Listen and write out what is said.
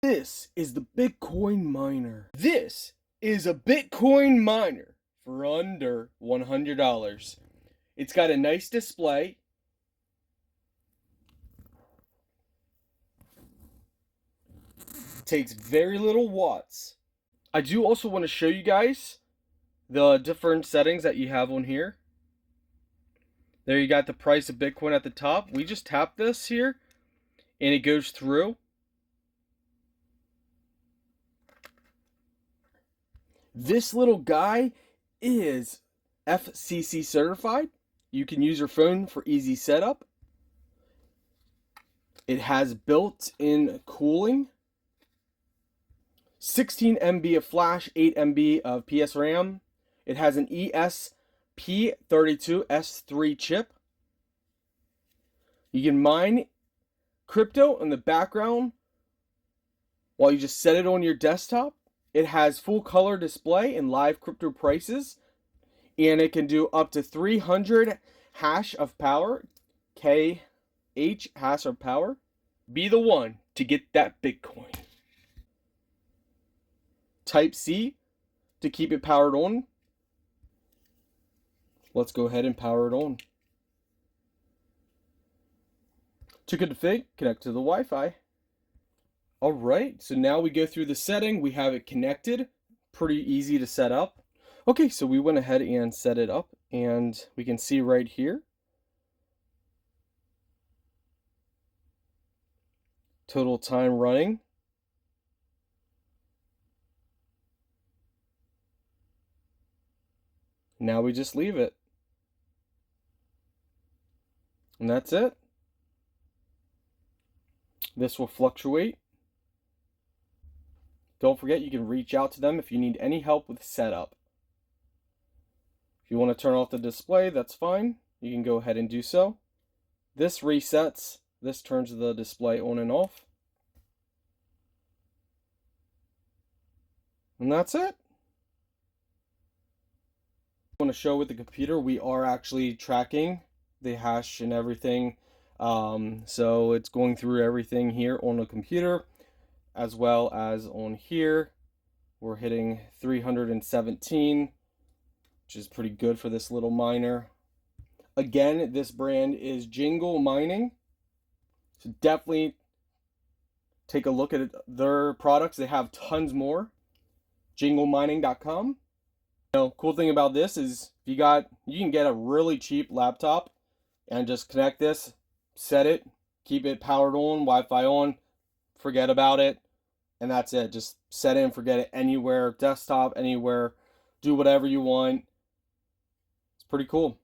This is the Bitcoin miner. This is a Bitcoin miner for under $100. It's got a nice display. Takes very little watts. I do also want to show you guys the different settings that you have on here. There you got the price of Bitcoin at the top. We just tap this here and it goes through. This little guy is FCC certified. You can use your phone for easy setup. It has built-in cooling, 16 MB of flash, 8 MB of PS RAM. It has an ESP32S3 chip. You can mine crypto in the background while you just set it on your desktop. It has full color display and live crypto prices, and it can do up to 300 hash of power, KH hash of power. Be the one to get that Bitcoin. Type C to keep it powered on. Let's go ahead and power it on. To config, connect to the Wi-Fi. Alright, so now we go through the setting. We have it connected. Pretty easy to set up. Okay, so we went ahead and set it up, and we can see right here. Total time running. Now we just leave it. And that's it. This will fluctuate. Don't forget, you can reach out to them if you need any help with setup. If you want to turn off the display, that's fine. You can go ahead and do so. This resets. This turns the display on and off. And that's it. I want to show with the computer, we are actually tracking the hash and everything. So it's going through everything here on the computer, as well as on here. We're hitting 317, which is pretty good for this little miner. Again, this brand is Jingle Mining, so definitely take a look at their products. They have tons more. jinglemining.com. Cool thing about this is you can get a really cheap laptop and just connect this, set it, keep it powered on, Wi-Fi on, forget about it, and that's it. Just set it and forget it anywhere, desktop, anywhere, do whatever you want. It's pretty cool.